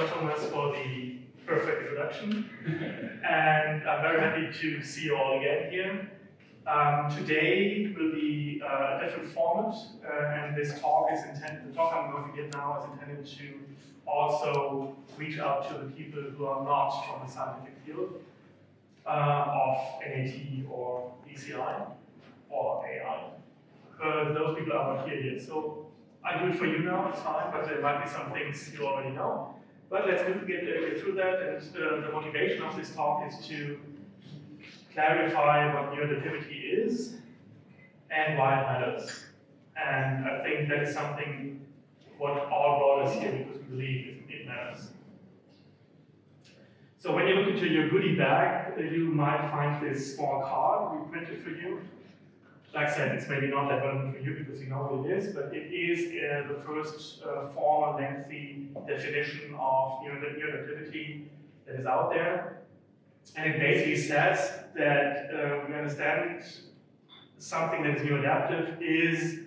Thomas, for the perfect introduction. And I'm very happy to see you all again here. Today will be a different format, and this talk is intended, the talk I'm going to give now is intended to also reach out to the people who are not from the scientific field of NAT or BCI or AI. Those people are not here yet. So I do it for you now, it's fine, but there might be some things you already know. But let's get through that, and the motivation of this talk is to clarify what neuroadaptivity is and why it matters. And I think that is something what all brought us here, because we believe it matters. So when you look into your goodie bag, you might find this small card we printed for you. Like I said, it's maybe not that relevant for you because you know what it is, but it is the first formal lengthy definition of neuroadaptivity that is out there. And it basically says that we understand something that is neuroadaptive is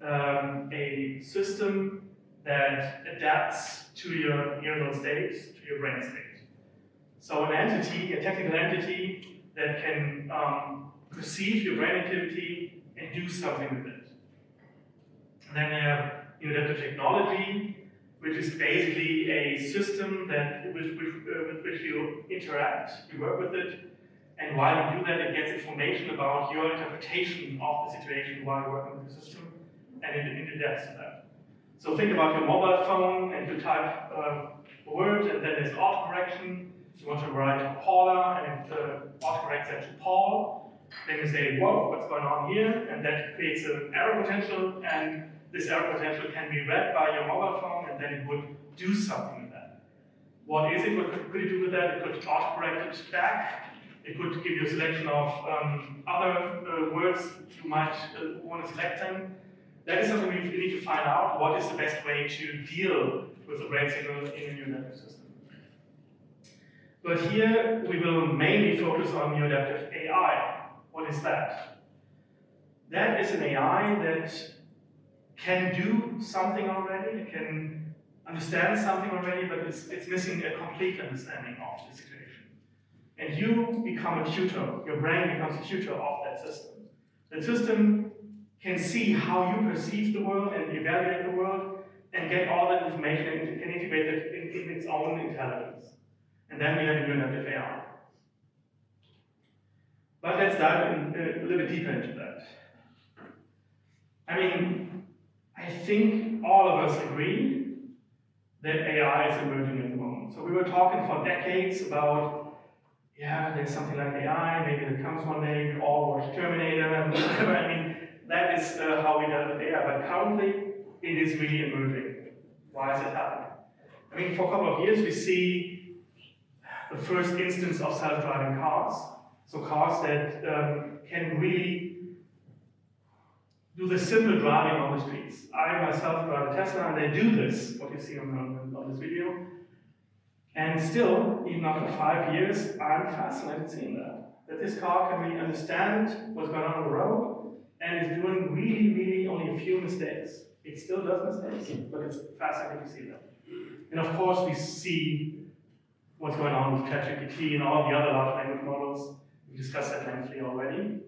a system that adapts to your neuronal state, to your brain state. So an entity, a technical entity that can perceive your brain activity and do something with it. And then you have neuroadaptive technology, which is basically a system that with which you interact, you work with it, and while you do that, it gets information about your interpretation of the situation while you're working with the system, and it adapts to that. So think about your mobile phone, and you type a word, and then there's autocorrection. You want to write Paula, and it autocorrects that to Paul. Then you say, whoa, what's going on here? And that creates an error potential, and this error potential can be read by your mobile phone, and then it would do something with that. What is it? What could it do with that? It could autocorrect it back. It could give you a selection of other words you might want to select them. That is something we need to find out. What is the best way to deal with the brain signal in a neuroadaptive system? But here we will mainly focus on neuroadaptive AI. What is that? That is an AI that can do something already, it can understand something already, but it's missing a complete understanding of the situation. And you become a tutor, your brain becomes a tutor of that system. The system can see how you perceive the world and evaluate the world and get all that information and can integrate it in its own intelligence. And then we have a neuroadaptive AI. But let's dive in a little bit deeper into that. I mean, I think all of us agree that AI is emerging at the moment. So we were talking for decades about, yeah, there's something like AI, maybe it comes one day, we all watch Terminator, and whatever. I mean, that is how we deal with AI, but currently it is really emerging. Why is it happening? I mean, for a couple of years we see the first instance of self-driving cars. So cars that can really do the simple driving on the streets. I myself drive a Tesla, and they do this, what you see on this video. And still, even after 5 years, I'm fascinated seeing that. That this car can really understand what's going on the road, and is doing really only a few mistakes. It still does mistakes, but it's fascinating to see that. And of course, we see what's going on with ChatGPT and all the other large language models. We discussed that lengthily already.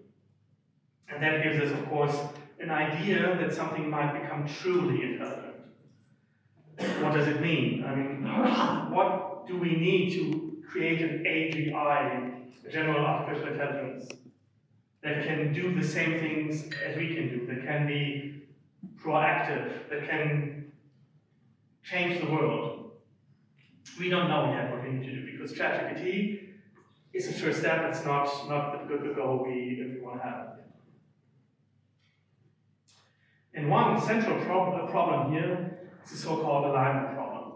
And that gives us, of course, an idea that something might become truly intelligent. What does it mean? I mean, what do we need to create an AGI, a general artificial intelligence, that can do the same things as we can do, that can be proactive, that can change the world? We don't know yet what we need to do, because ChatGPT is the first step. It's not the goal we want to have. And one central problem here is the so-called alignment problem,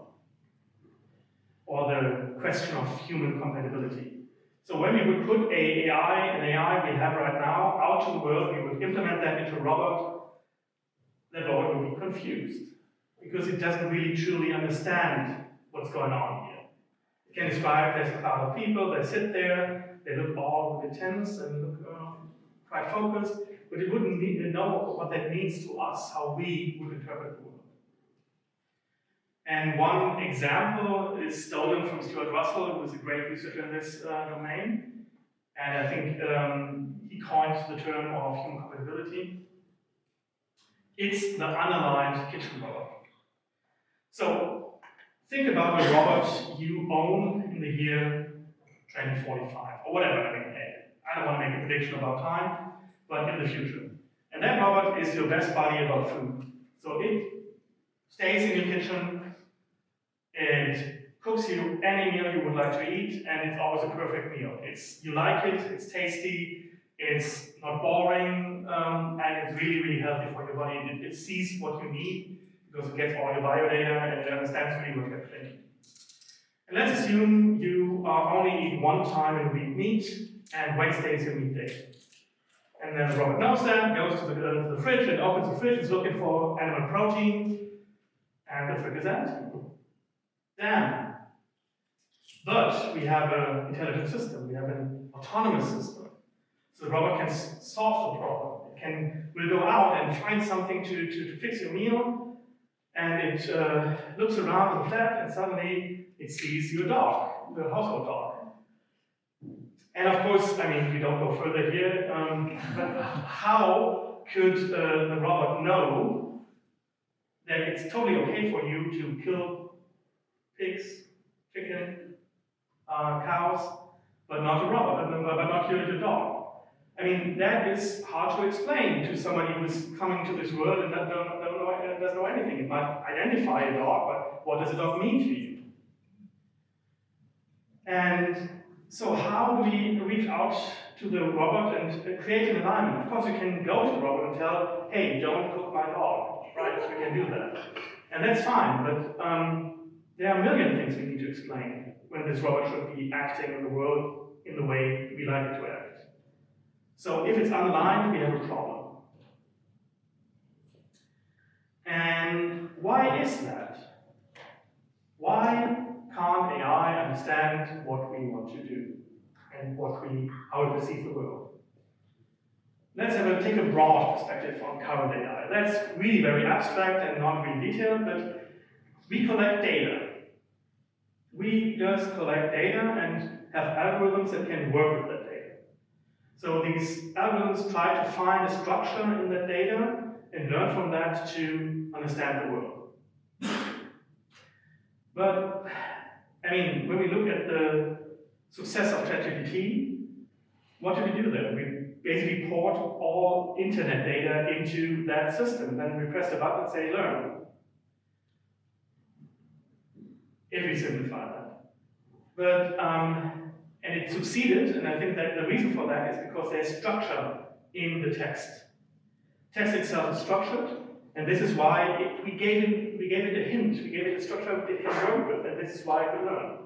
or the question of human compatibility. So when we would put an AI we have right now out to the world, we would implement that into a robot, that robot would be confused, because it doesn't really truly understand what's going on here. It can describe there's a crowd of people, they sit there, they look all intense and look quite focused, but it wouldn't know what that means to us, how we would interpret the world. And one example is stolen from Stuart Russell, who is a great researcher in this domain. And I think he coined the term of human compatibility. It's the unaligned kitchen robot. So think about a robot you own in the year 2045, or whatever. I mean, hey, I don't want to make a prediction about time, but in the future. And that robot is your best buddy about food. So it stays in your kitchen, it cooks you any meal you would like to eat, and it's always a perfect meal. You like it, it's tasty, it's not boring, and it's really, really healthy for your body. It sees what you need because it gets all your biodata and it understands really what you're thinking. And let's assume you only eat one time in a week meat, and Wednesday is your meat day. And then the robot knows that, goes to the fridge and opens the fridge, is looking for animal protein, and the fridge is empty. Damn. But we have an intelligent system, we have an autonomous system. So the robot can solve the problem. It will go out and find something to fix your meal, and it looks around the flat, and suddenly it sees your dog, the household dog. And of course, I mean, we don't go further here, but how could the robot know that it's totally okay for you to kill pigs, chicken, cows, but not a robot, but not your dog? I mean, that is hard to explain to somebody who's coming to this world and doesn't know anything. It might identify a dog, but what does a dog mean to you? And so how do we reach out to the robot and create an alignment? Of course, you can go to the robot and tell, hey, don't cook my dog, right? We can do that. And that's fine, but there are a million things we need to explain when this robot should be acting in the world in the way we like it to act. So if it's unaligned, we have a problem. And why is that? Why can't AI understand what we want to do and how it perceives the world? Let's take a broad perspective on current AI. That's really very abstract and not really detailed, but we collect data. We just collect data and have algorithms that can work with that data. So these algorithms try to find a structure in that data and learn from that to understand the world. But, I mean, when we look at the success of ChatGPT, what do we do there? We basically port all internet data into that system. Then we press the button and say, learn. If we simplify that. But, and it succeeded, and I think that the reason for that is because there's structure in the text. Text itself is structured, and this is why we gave it a hint, we gave it a structure it can work with, and this is why it will learn.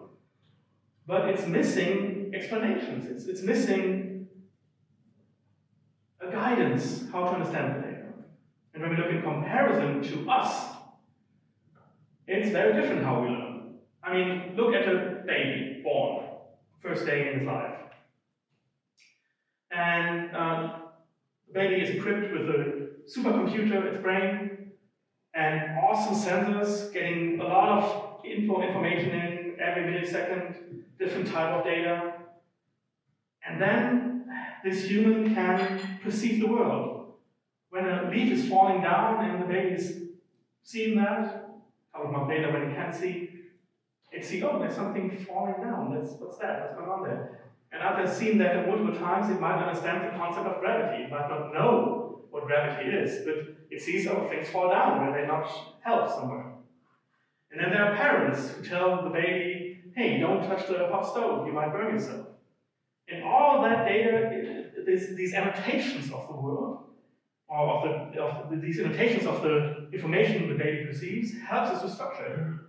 But it's missing explanations, it's missing a guidance how to understand the data. And when we look in comparison to us, it's very different how we learn. I mean, look at a baby born, first day in his life. And the baby is equipped with a supercomputer, its brain, and awesome sensors, getting a lot of information in every millisecond, different type of data. And then this human can perceive the world. When a leaf is falling down and the baby is seeing that, a couple of months later when it can see, it sees, oh, there's something falling down. What's that? What's going on there? And after seeing that multiple times, it might understand the concept of gravity. It might not know what gravity is, but it sees, oh, things fall down when they not held somewhere. And then there are parents who tell the baby, hey, don't touch the hot stove, you might burn yourself. And all of that data, these annotations of the world, or these annotations of the information the baby perceives, helps us to structure it.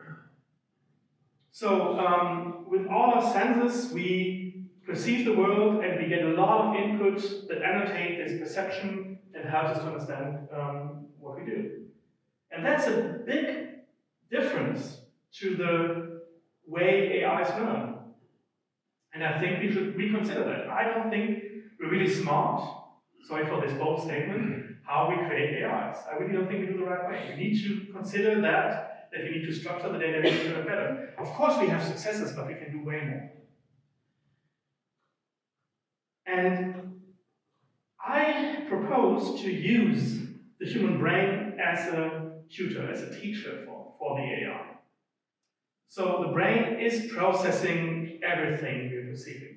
So with all our senses, we perceive the world and we get a lot of input that annotate this perception and helps us to understand what we do. And that's a big difference to the way AIs learn. And I think we should reconsider that. I don't think we're really smart, sorry for this bold statement, how we create AIs. I really don't think we do the right way. We need to consider that that you need to structure the data better. Of course, we have successes, but we can do way more. And I propose to use the human brain as a tutor, as a teacher for the AI. So the brain is processing everything we're perceiving.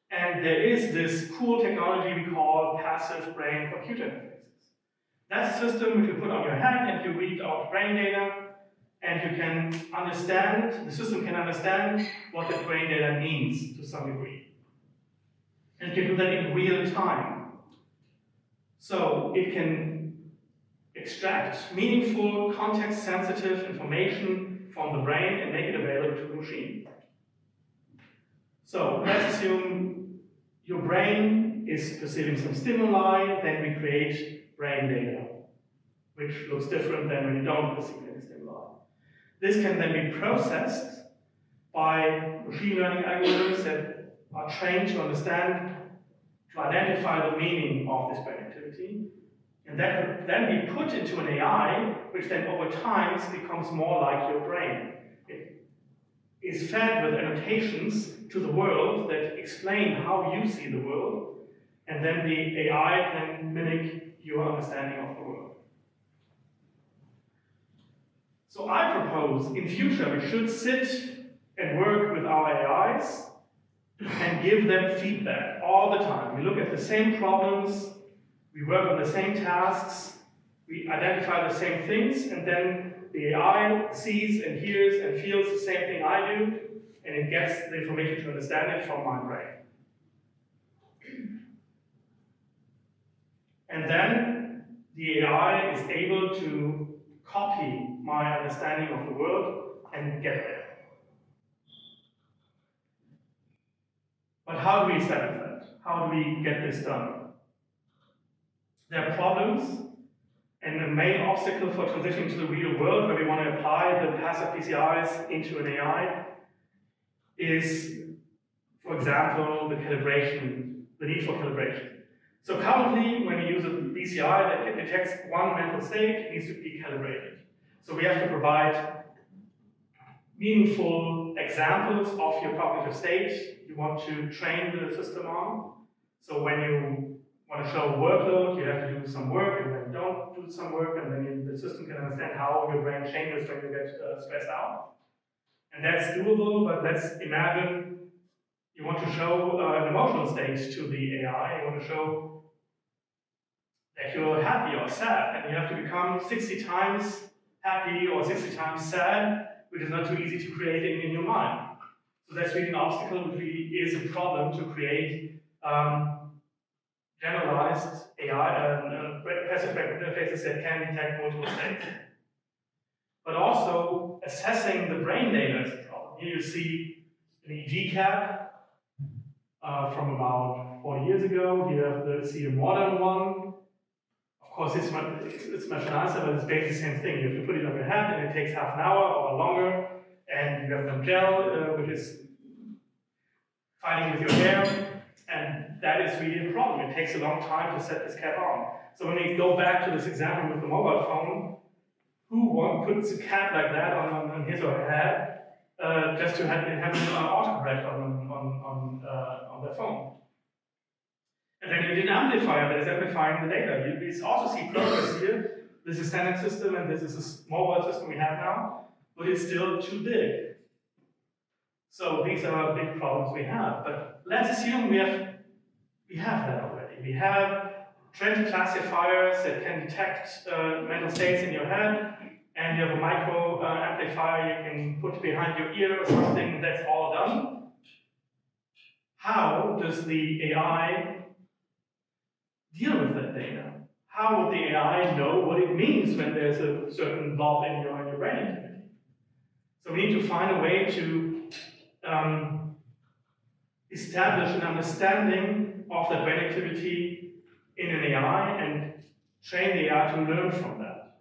And there is this cool technology we call passive brain-computer interfaces. That's a system which you put on your head and you read out brain data, and you can understand, the system can understand what the brain data means to some degree. And you can do that in real time. So it can extract meaningful, context-sensitive information from the brain and make it available to the machine. So let's assume your brain is perceiving some stimuli, then we create brain data, which looks different than when you don't perceive any stimuli. This can then be processed by machine learning algorithms that are trained to understand, to identify the meaning of this brain activity. And that could then be put into an AI, which then over time becomes more like your brain. It is fed with annotations to the world that explain how you see the world, and then the AI can mimic your understanding of the world. So I propose in future we should sit and work with our AIs and give them feedback all the time. We look at the same problems, we work on the same tasks, we identify the same things, and then the AI sees and hears and feels the same thing I do, and it gets the information to understand it from my brain. And then the AI is able to copy my understanding of the world and get there. But how do we establish that? How do we get this done? There are problems, and the main obstacle for transitioning to the real world, where we want to apply the passive BCIs into an AI, is, for example, the calibration, the need for calibration. So currently, when you use a BCI that detects one mental state, it needs to be calibrated. So we have to provide meaningful examples of your cognitive state you want to train the system on. So when you want to show workload, you have to do some work, and when you don't do some work, and then the system can understand how your brain changes when you get stressed out. And that's doable, but let's imagine you want to show an emotional state to the AI. You want to show that you're happy or sad, and you have to become 60 times happy or 60 times sad, which is not too easy to create in your mind. So that's really an obstacle, which really is a problem to create generalized AI, passive brain interfaces that can detect multiple states. But also, assessing the brain data is a problem. Here you see an EEG cap from about 40 years ago. Here you see a modern one. Of course, it's much nicer, but it's basically the same thing. You have to put it on your head, and it takes half an hour or longer, and you have some gel, which is fighting with your hair, and that is really a problem. It takes a long time to set this cap on. So when we go back to this example with the mobile phone, who puts a cap like that on his or her head just to have an autocorrect on their phone? And then you need an amplifier that is amplifying the data. You also see progress here. This is a standard system, and this is a mobile system we have now, but it's still too big. So these are big problems we have. But let's assume we have that already. We have trend classifiers that can detect mental states in your head, and you have a micro amplifier you can put behind your ear or something. That's all done. How does the AI deal with that data? How would the AI know what it means when there's a certain blob in your brain activity? So we need to find a way to establish an understanding of that brain activity in an AI and train the AI to learn from that.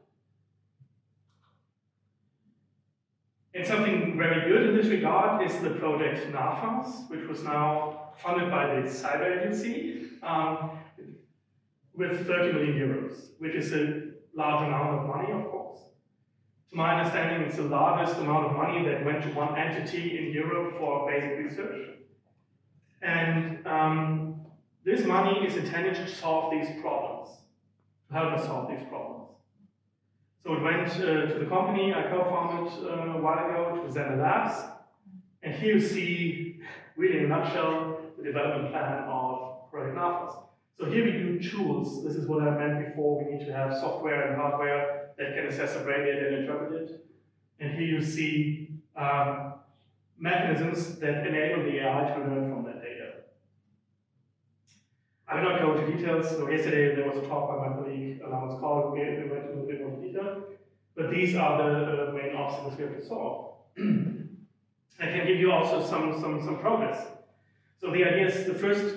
And something very good in this regard is the project NAFAS, which was now funded by the Cyber Agency with 30 million euros, which is a large amount of money, of course. To my understanding, it's the largest amount of money that went to one entity in Europe for basic research. And this money is intended to solve these problems, to help us solve these problems. So it went to the company I co-founded a while ago, to Zander Labs. And here you see, really in a nutshell, the development plan of Project NAFAS. So here we do tools. This is what I meant before. We need to have software and hardware that can assess the brain data and interpret it. And here you see mechanisms that enable the AI to learn from that data. I will not go into details. So yesterday there was a talk by my colleague Alon's call. We went into a bit more detail. But these are the main obstacles we have to solve. I can give you also some progress. So the idea is the first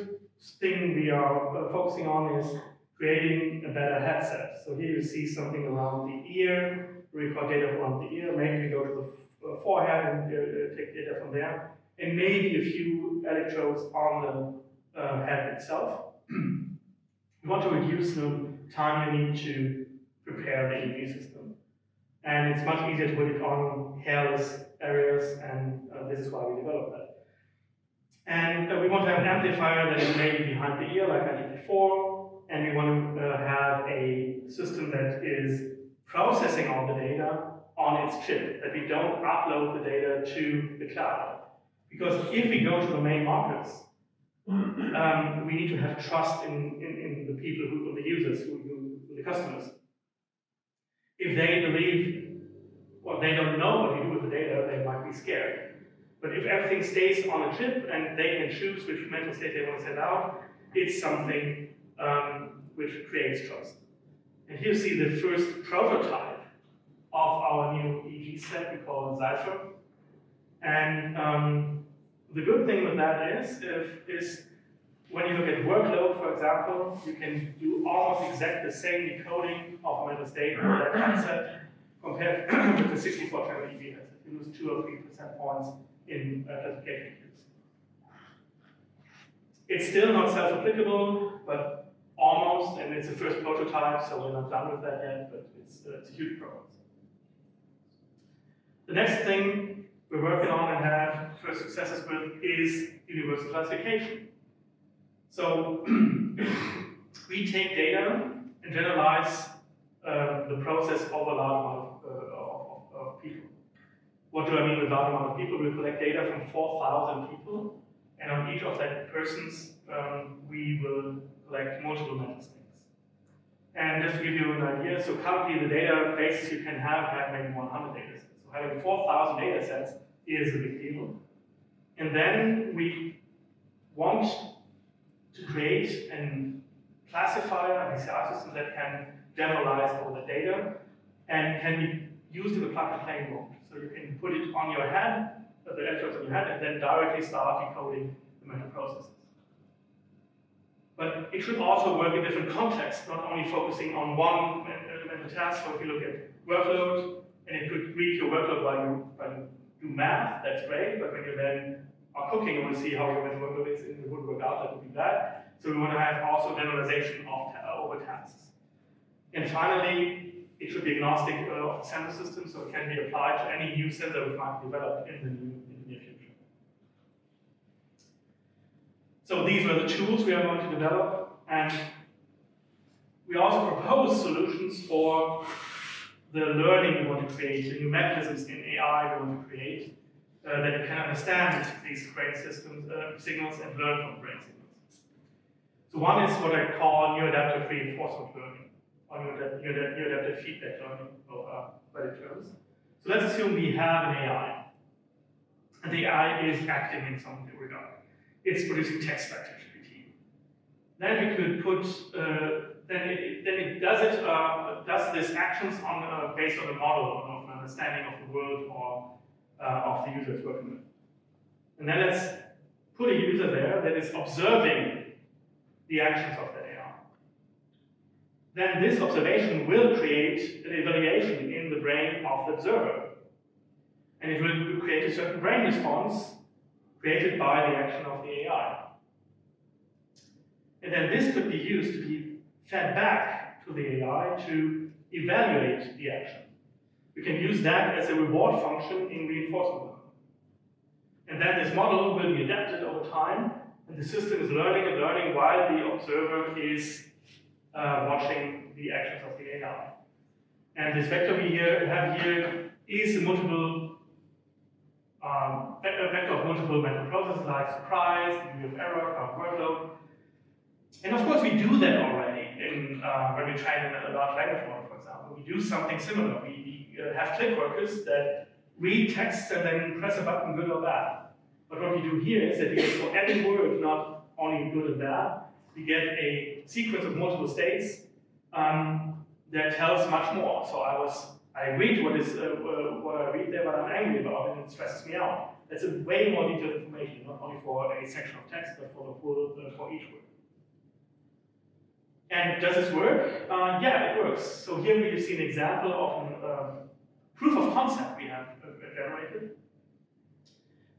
thing we are focusing on is creating a better headset. So here you see something around the ear, record data around the ear, maybe we go to the forehead and take data from there, and maybe a few electrodes on the head itself. We want to reduce the time you need to prepare the EEG system. And it's much easier to put it on hairless areas, and this is why we developed that. And we want to have an amplifier that is maybe behind the ear, like I did before, and we want to have a system that is processing all the data on its chip, that we don't upload the data to the cloud. Because if we go to the main markets, we need to have trust in the people, the users, the customers. If they believe, well, they don't know what you do with the data, they might be scared. But if everything stays on a chip and they can choose which mental state they want to send out, it's something which creates trust. And here you see the first prototype of our new EEG set, we call it Cypher. And the good thing with that is when you look at workload, for example, you can do almost exactly the same decoding of a mental state with that headset compared with the 64-channel EEG headset. You lose 2 or 3 percentage points in classification queues. It's still not self-applicable, but almost, and it's the first prototype, so we're not done with that yet, but it's a huge progress. The next thing we're working on and have first successes with is universal classification. So we take data and generalize the process over a large amount of people. What do I mean with large amount of people? We collect data from 4,000 people, and on each of that persons, we will collect multiple mental states. And just to give you an idea, so currently the databases you can have maybe 100 data sets. So having 4,000 data sets is a big deal. And then we want to create a classifier, a BCI system that can generalize all the data and can be used in a plug-and-play mode. So you can put it on your head, the electrodes on your head, and then directly start decoding the mental processes. But it should also work in different contexts, not only focusing on one mental task. So if you look at workload, and it could read your workload while you do math, that's great, but when you then are cooking, you want to see how your mental workload is, and it would work out, that would be bad. So we want to have also generalization of over tasks. And finally, it should be agnostic of the sensor system, so it can be applied to any new sensor we might develop in the near future. So these were the tools we are going to develop, and we also propose solutions for the learning we want to create, the new mechanisms in AI we want to create, that can understand these brain systems, signals and learn from brain signals. So one is what I call neuroadaptive reinforcement learning, or neuroadaptive feedback learning of better terms. So let's assume we have an AI, and the AI is acting in some regard. It's producing text back to GPT. Then we could put, then it does this actions on based on a model of an understanding of the world or of the user it's working with. And then let's put a user there that is observing the actions of that AI. Then this observation will create an evaluation in the brain of the observer. And it will create a certain brain response created by the action of the AI. And then this could be used to be fed back to the AI to evaluate the action. you can use that as a reward function in reinforcement learning. And then this model will be adapted over time, and the system is learning and learning while the observer is watching the actions of the AI. And this vector we have here is a vector of multiple mental processes like surprise, degree of error, current workload. And of course, we do that already when we train a large language model, for example. We do something similar. We have click workers that read text and then press a button, good or bad. But what we do here is that we get for every word, not only good and bad, we get a sequence of multiple states that tells much more. So I agree to what I read there, but I'm angry about it, and it stresses me out. That's a way more detailed information, not only for a section of text, but for the full for each word. And does this work? Yeah, it works. So here we see an example of a proof of concept we have generated.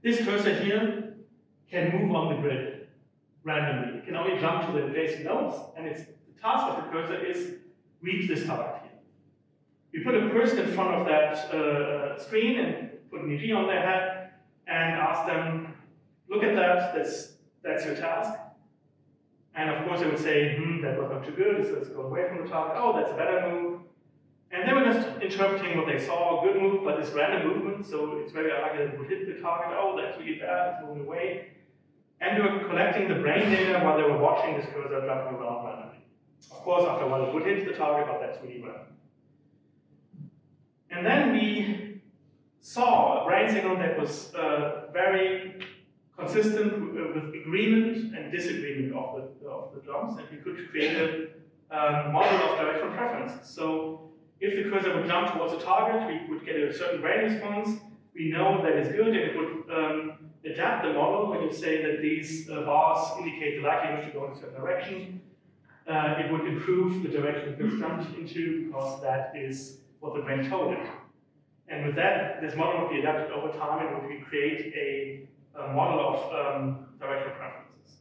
This cursor here can move on the grid randomly. It can only jump to the adjacent nodes, and the task of the cursor is reach this target here. We put a person in front of that screen and put an EG on their head and ask them, look at that, that's your task. And of course they would say, that was not too good, so let's go away from the target. Oh, that's a better move. And they were just interpreting what they saw, good move, but it's random movement, so it's very unlikely that it would hit the target. Oh, that's really bad, it's moving away. And we were collecting the brain data while they were watching this cursor jumping around randomly. Of course, after a while it would hit the target, but that's really random. And then we saw a brain signal that was very consistent with agreement and disagreement of the jumps, and we could create a model of directional preferences. So if the cursor would jump towards a target, we would get a certain brain response. We know that is good, and it would adapt the model when you say that these bars indicate the likelihood to go in a certain direction. It would improve the direction it gets jumped into, because that is what the brain told it. And with that, this model would be adapted over time, and would create a model of directional preferences.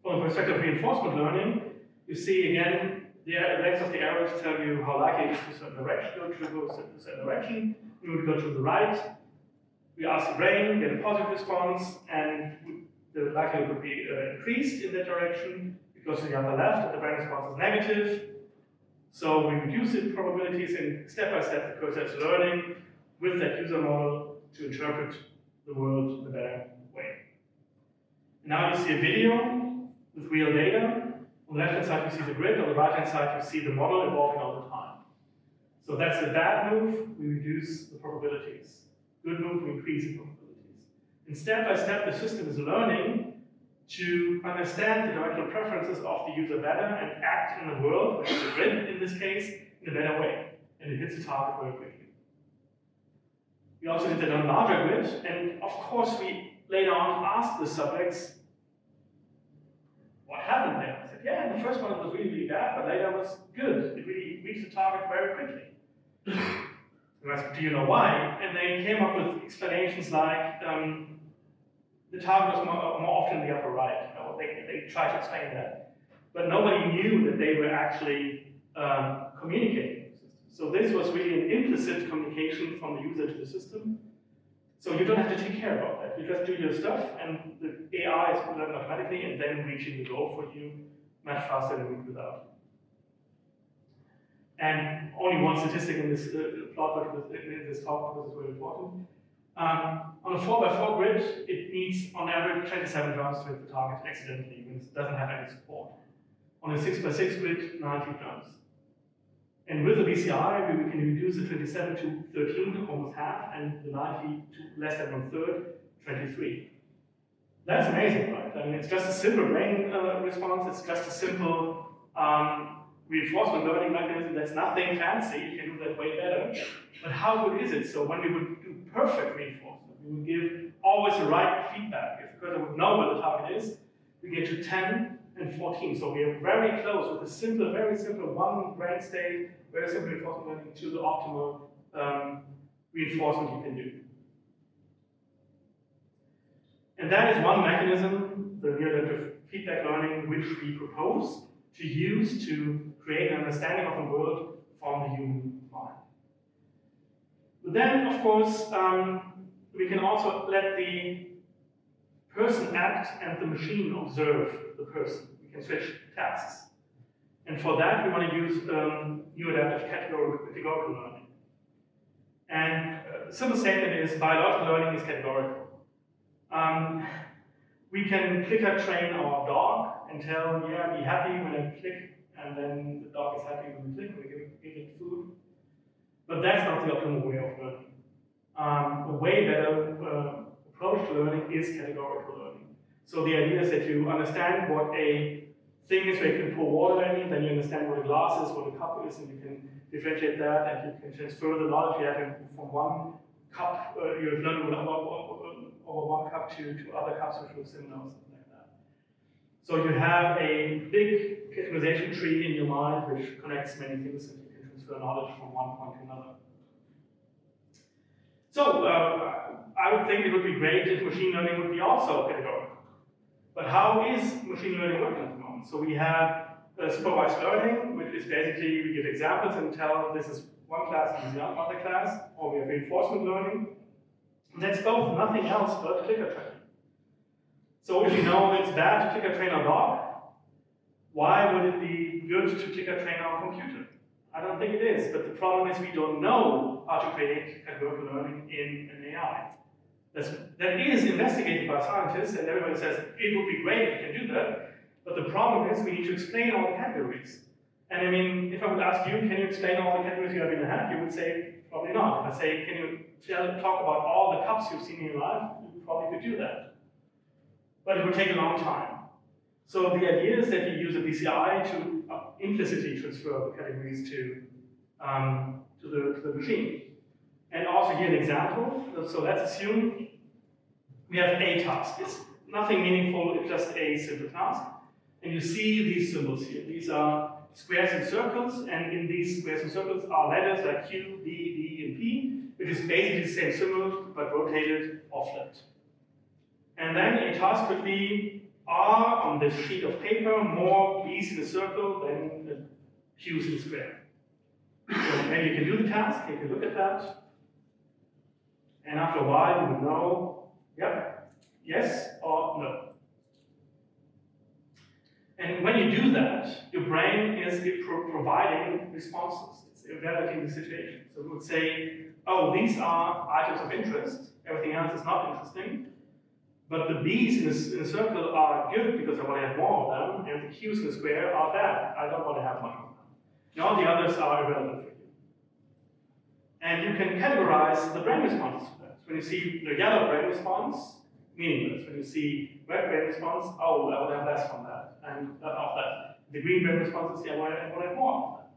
From the perspective of reinforcement learning, you see again, the length of the arrows tell you how likely it is to a certain direction, go to a certain direction. We would go to the right. We ask the brain, get a positive response, and the likelihood would be increased in that direction. We go to the upper left, and the brain response is negative. So we reduce the probabilities, and step by step, the cursor is learning with that user model to interpret the world in a better way. And now you see a video with real data. On the left-hand side, you see the grid. On the right-hand side, you see the model evolving all the time. So that's a bad move. We reduce the probabilities. Good move, we increase the probabilities. And step by step, the system is learning to understand the directional preferences of the user better and act in the world, which is a grid in this case, in a better way. And it hits the target very quickly. We also did that on a larger grid, and of course, we later on asked the subjects, what happened there? I said, yeah, the first one was really, really bad, but later was good. It really reached the target very quickly. And I said, do you know why? And they came up with explanations like, the target was more often in the upper right. You know, they tried to explain that. But nobody knew that they were actually communicating with the system. So this was really an implicit communication from the user to the system. So you don't have to take care about that. You just do your stuff, and the AI is learning automatically and then reaching the goal for you much faster than we could without. And only one statistic in this plot, but in this talk, because it's very important. On a 4x4 grid, it needs on average 27 jumps to hit the target accidentally, when it doesn't have any support. On a 6x6 grid, 90 jumps. And with the BCI, we can reduce the 27 to 13, almost half, and the 90 to less than 1/3, 23. That's amazing, right? I mean, it's just a simple brain response. It's just a simple reinforcement learning mechanism. That's nothing fancy. You can do that way better. But how good is it? So when we would do perfect reinforcement, we would give always the right feedback. If the cursor would know where the target is, we get to 10 and 14. So we are very close with a simple, very simple one brain state, very simple reinforcement learning to the optimal reinforcement you can do. And that is one mechanism, the neuroadaptive feedback learning, which we propose to use to create an understanding of the world from the human mind. then, of course, we can also let the person act and the machine observe the person. We can switch tasks. And for that, we want to use neuroadaptive categorical learning. And the simple statement is biological learning is categorical. We can clicker train our dog and tell, yeah, be happy when I click, and then the dog is happy when we click, we give it food. But that's not the optimal way of learning. A way better approach to learning is categorical learning. So the idea is that you understand what a thing is where you can pour water in, then you understand what a glass is, what a cup is, and you can differentiate that, and you can transfer the knowledge you have from one cup, you have learned over one cup to other cups which were similar or something like that. So you have a big categorization tree in your mind which connects many things, and you can transfer knowledge from one point to another. So I would think it would be great if machine learning would be also categorical. But how is machine learning working at the moment? So we have supervised learning, which is basically we give examples and tell this is one class, this is another class, or we have reinforcement learning. And that's both nothing else but clicker training. So if you know it's bad to clicker train a dog, why would it be good to clicker train our computer? I don't think it is, but the problem is we don't know how to create categorical learning in an AI. That is investigated by scientists, and everybody says it would be great if we can do that, but the problem is we need to explain all the categories. And I mean, if I would ask you, can you explain all the categories you have in your head, you would say, probably not. If I say, can you talk about all the cups you've seen in your life, you probably could do that. But it would take a long time. So the idea is that you use a BCI to implicitly transfer the categories to the machine. And also here an example. So let's assume we have a task. It's nothing meaningful, it's just a simple task. And you see these symbols here. These are squares and circles, and in these squares and circles are letters like Q, B, D, and P, which is basically the same symbol, but rotated or flipped. And then a task could be R on this sheet of paper, more B's in a circle than Q's in a square. So maybe you can do the task, you can look at that, and after a while you would know, yep, yes or no. And when you do that, your brain is providing responses. It's evaluating the situation. So it would say, oh, these are items of interest, everything else is not interesting, but the B's in a circle are good because I want to have more of them, and the Q's in the square are bad. I don't want to have much of them. And all the others are irrelevant for you. And you can categorize the brain responses to that. So when you see the yellow brain response, meaningless. When you see red brain response, oh, I want to have less from that, and of that. The green brain response is, yeah, I want to have more of that.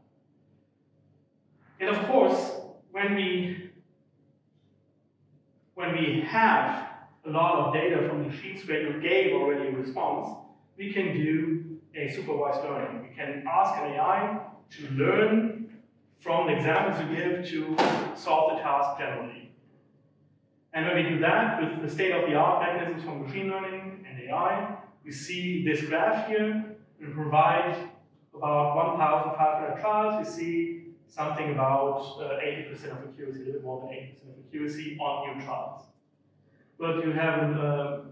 And of course, when we have a lot of data from the sheets where you gave already a response, we can do a supervised learning. We can ask an AI to learn from the examples you give to solve the task generally. And when we do that with the state-of-the-art mechanisms from machine learning and AI, we see this graph here. We provide about 1,500 trials. We see something about 80% of accuracy, a little bit more than 80% of accuracy on new trials. But you have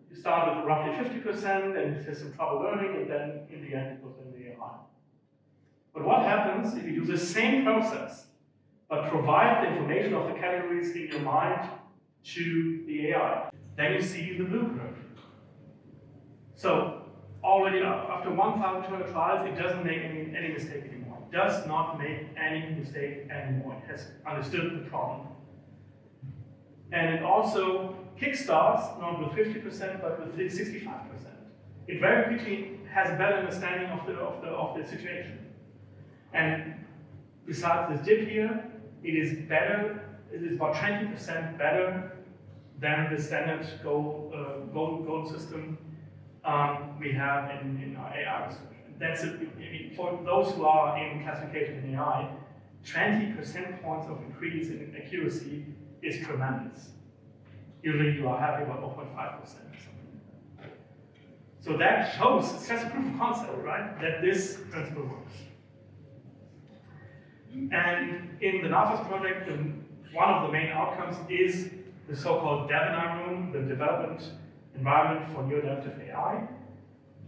you start with roughly 50%, and it has some trouble learning, and then in the end it goes in the AI. But what happens if you do the same process, but provide the information of the categories in your mind to the AI? Then you see the blue curve. So already after 1,200 trials, it doesn't make any mistake anymore. It does not make any mistake anymore. It has understood the problem. And it also kickstarts not with 50%, but with 65%. It very quickly has a better understanding of the situation. And besides this dip here, it is better. It is about 20% better than the standard gold system we have in our AI research. That's for those who are in classification in AI, 20 percentage points of increase in accuracy is tremendous. Usually you are happy about 0.5% or something like that. So that shows, it's just a proof of concept, right? That this principle works. And in the NAFA's project, one of the main outcomes is the so-called Devenar room, the development environment for Neuroadaptive AI,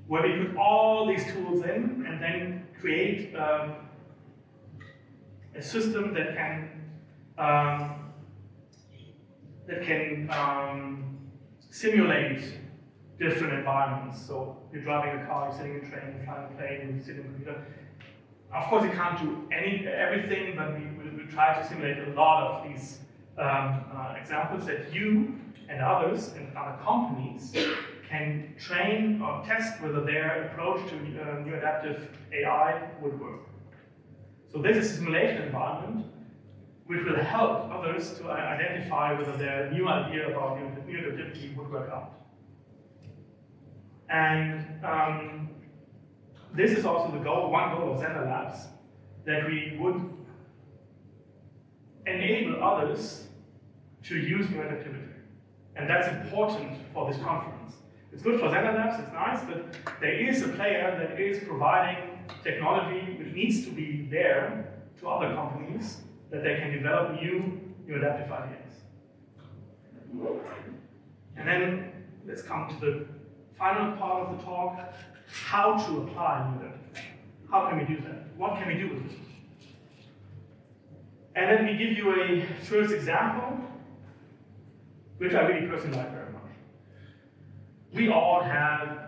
where we put all these tools in and then create a system that can simulate different environments. So you're driving a car, you're sitting in a train, you're flying a plane, you're sitting in a computer. Of course, you can't do everything, but we try to simulate a lot of these examples that you and others and other companies can train or test whether their approach to Neuroadaptive AI would work. So this is a simulation environment which will help others to identify whether their new idea about Neuroadaptivity would work out. And this is also the goal, one goal of Zander Labs, that we would enable others to use Neuroadaptivity. And that's important for this conference. It's good for Zander Labs, it's nice, but there is a player that is providing technology which needs to be there to other companies that they can develop new Neuroadaptive ideas. And then let's come to the final part of the talk, how to apply Neuroadaptive. How can we do that? What can we do with it? And let me give you a first example, which I really personally like very much. We all have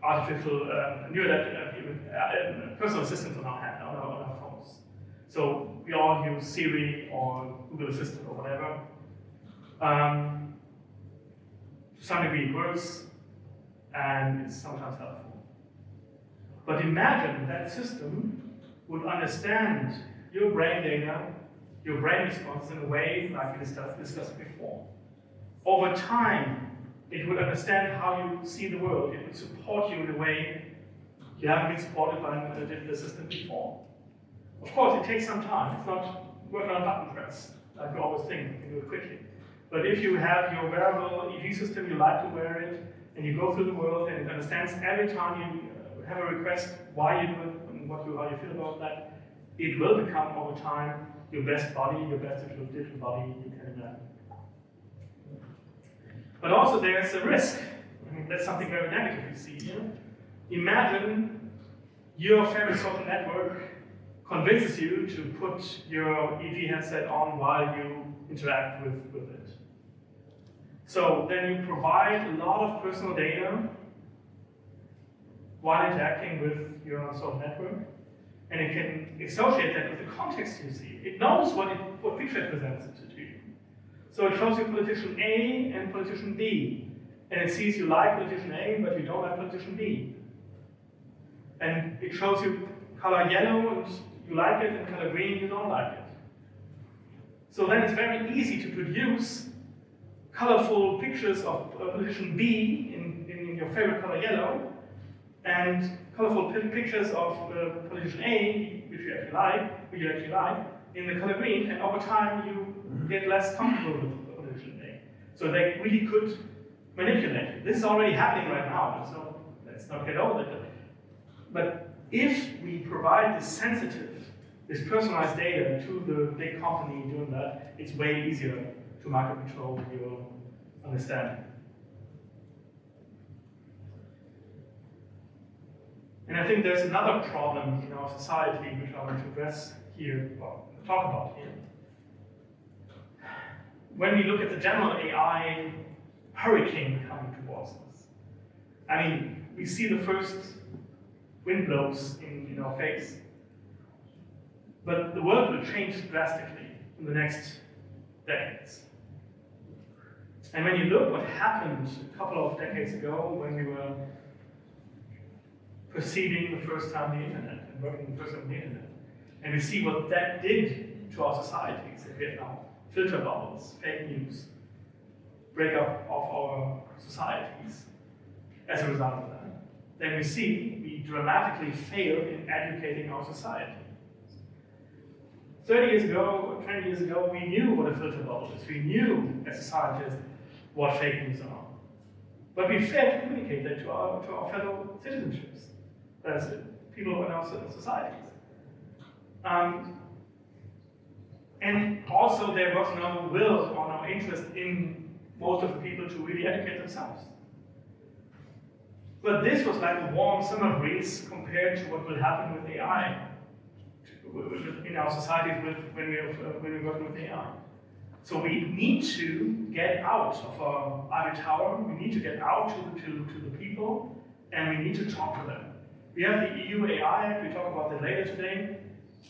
artificial Neuroadaptive personal assistants on our phones. So we all use Siri or Google Assistant or whatever. To some degree it works, and it's sometimes helpful. But imagine that system would understand your brain data, your brain responses in a way like we discussed before. Over time, it would understand how you see the world. It would support you in a way you haven't been supported by the system before. Of course, it takes some time. It's not working on a button press, like we always think you can do it quickly. But if you have your wearable EV system, you like to wear it, and you go through the world, and it understands every time you have a request, why you do it, and how you feel about that, it will become, over time, your best body, your best digital body you can imagine. But also there's a risk. I mean, that's something very negative you see here. Imagine your favorite social network convinces you to put your EV headset on while you interact with it. So then you provide a lot of personal data while interacting with your social network, and it can associate that with the context you see. It knows what picture it presents to you. So it shows you politician A and politician B, and it sees you like politician A, but you don't like politician B. And it shows you color yellow, and you like it, and color green, you don't like it. So then it's very easy to produce colorful pictures of politician B in your favorite color yellow, and colorful pictures of politician A, which you actually like, in the color green, and over time you get less comfortable with politician A. So they really could manipulate it. This is already happening right now, so let's not get over it. But if we provide this sensitive, this personalized data to the big company doing that, it's way easier to microcontrol your understanding. And I think there's another problem in our society which I want to address here, or talk about here. When we look at the general AI hurricane coming towards us, I mean, we see the first wind blows in our face. But the world will change drastically in the next decades. And when you look what happened a couple of decades ago when we were perceiving the first time the internet and working the first time on the internet, and we see what that did to our societies in Vietnam, filter bubbles, fake news, breakup of our societies as a result of that, then we see we dramatically failed in educating our society. 30 years ago, 20 years ago, we knew what a filter bubble is. We knew as scientists what fake news are. But we failed to communicate that to our fellow citizenships, as people in our societies. And And also there was no will or no interest in most of the people to really educate themselves. But this was like a warm summer breeze compared to what will happen with AI in our societies when we're working with AI. So we need to get out of our ivory tower, we need to get out to the people, and we need to talk to them. We have the EU AI Act, we talk about that later today,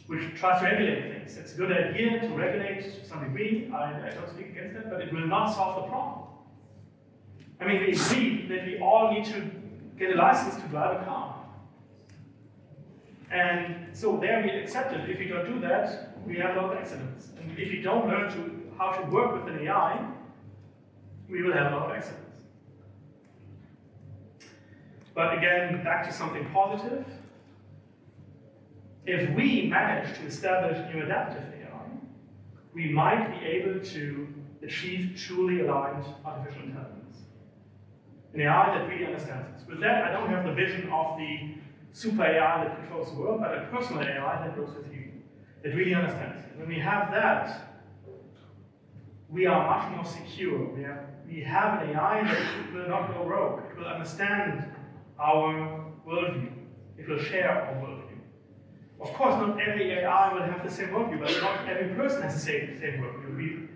which tries to regulate things. It's a good idea to regulate to some degree, I don't speak against that, but it will not solve the problem. I mean, we agree that we all need to get a license to drive a car. And so there we accept it. If we don't do that, we have a lot of accidents. And if we don't learn how to work with an AI, we will have a lot of accidents. But again, back to something positive. If we manage to establish neuroadaptive AI, we might be able to achieve truly aligned artificial intelligence. An AI that really understands us. With that, I don't have the vision of the super AI that controls the world, but a personal AI that works with you, that really understands you. When we have that, we are much more secure. We have an AI that will not go rogue. It will understand our worldview. It will share our worldview. Of course, not every AI will have the same worldview, but not every person has the same worldview.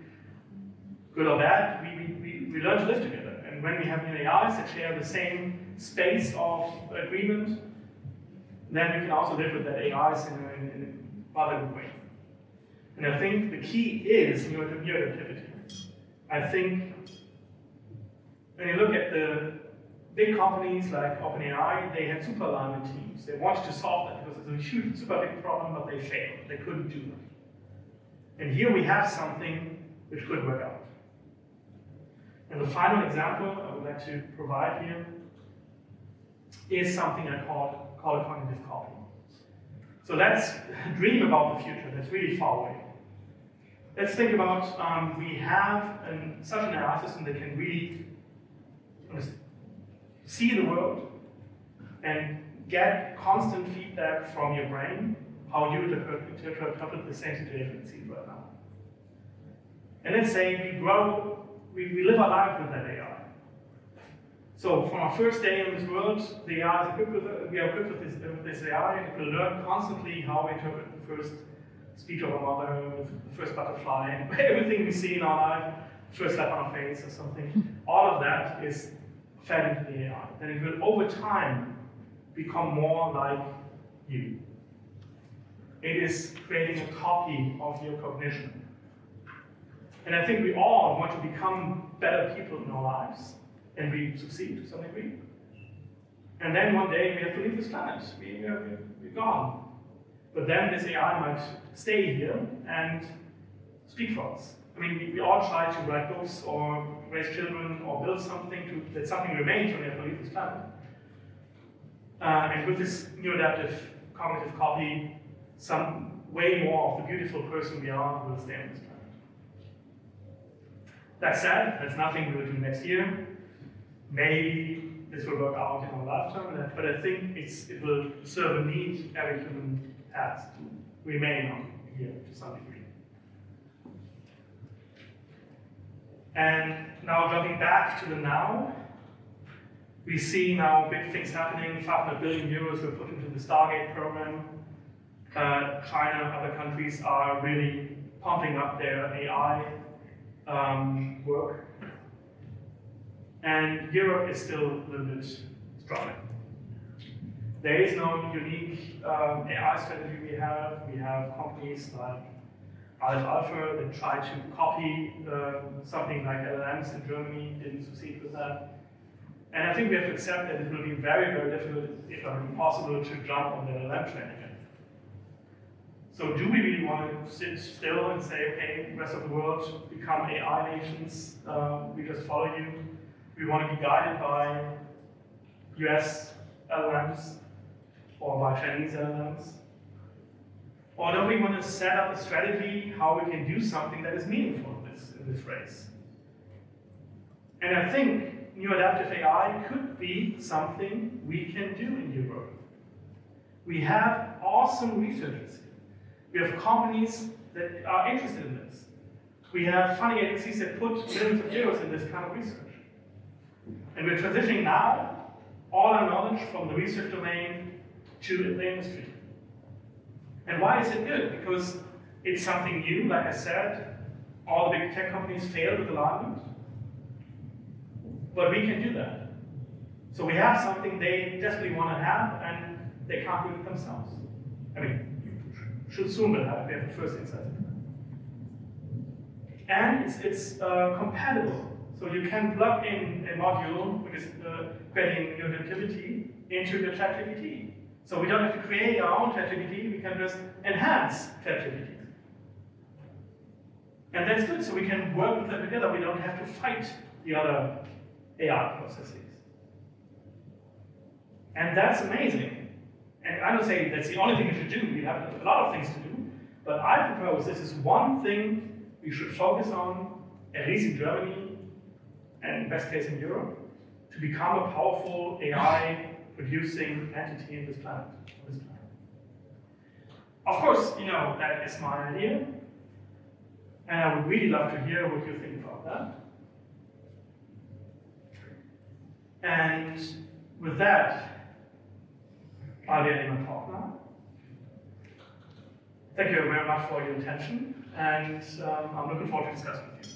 Good or bad, we learn to live together. And when we have new AIs that share the same space of agreement, then we can also live with that AIs in a rather good way. And I think the key is neuroadaptivity. I think when you look at the big companies like OpenAI, they had super alignment teams. They wanted to solve that because it's a huge, super big problem, but they failed. They couldn't do that. And here we have something which could work out. And the final example I would like to provide here is something I call a cognitive copy. So let's dream about the future that's really far away. Let's think about we have such an AI system that can really see the world and get constant feedback from your brain how you interpret the same situation it sees right now. And let's say we live our life with that AI. So from our first day in this world, the AI is we are equipped with this AI, and it will learn constantly how we interpret the first speech of our mother, the first butterfly, and everything we see in our life, first slap on our face or something. All of that is fed into the AI. Then it will, over time, become more like you. It is creating a copy of your cognition. And I think we all want to become better people in our lives, and we succeed to some degree. And then one day we have to leave this planet. We're gone. But then this AI might stay here and speak for us. I mean, we all try to write books or raise children or build something that something remains when we have to leave this planet. And with this neuroadaptive cognitive copy, some way more of the beautiful person we are will stay on this planet. That said, that's nothing we will do next year. Maybe this will work out in our lifetime, but I think it will serve a need every human has to remain on here to some degree. And now jumping back to the now, we see now big things happening. 500 billion euros were put into the Stargate program. China, other countries are really pumping up their AI work. And Europe is still a little bit struggling. There is no unique AI strategy we have. We have companies like Alpha that try to copy something like LLMs in Germany, didn't succeed with that. And I think we have to accept that it will be very, very difficult, if not impossible, to jump on the LLM train again. So do we really want to sit still and say, okay, the rest of the world become AI nations, we just follow you? We want to be guided by US LLMs or by Chinese LLMs? Or do we want to set up a strategy how we can do something that is meaningful in this race? And I think neuroadaptive AI could be something we can do in Europe. We have awesome researchers here. We have companies that are interested in this. We have funding agencies that put millions of euros in this kind of research. And we're transitioning now all our knowledge from the research domain to the industry. And why is it good? Because it's something new, like I said, all the big tech companies failed with alignment. But we can do that. So we have something they desperately want to have, and they can't do it themselves. I mean, you should soon will have it. We have the first insight. And it's compatible. So you can plug in a module, which is creating neuroadaptivity, into your ChatGPT. So we don't have to create our own ChatGPT, we can just enhance ChatGPT. And that's good, so we can work with them together. We don't have to fight the other AI processes. And that's amazing. And I don't say that's the only thing we should do. We have a lot of things to do. But I propose this is one thing we should focus on, at least in Germany, and best case in Europe, to become a powerful AI-producing entity in this planet. Of course, you know, that is my idea. And I would really love to hear what you think about that. And with that, I'll be ending my talk now. Thank you very much for your attention, and I'm looking forward to discussing with you.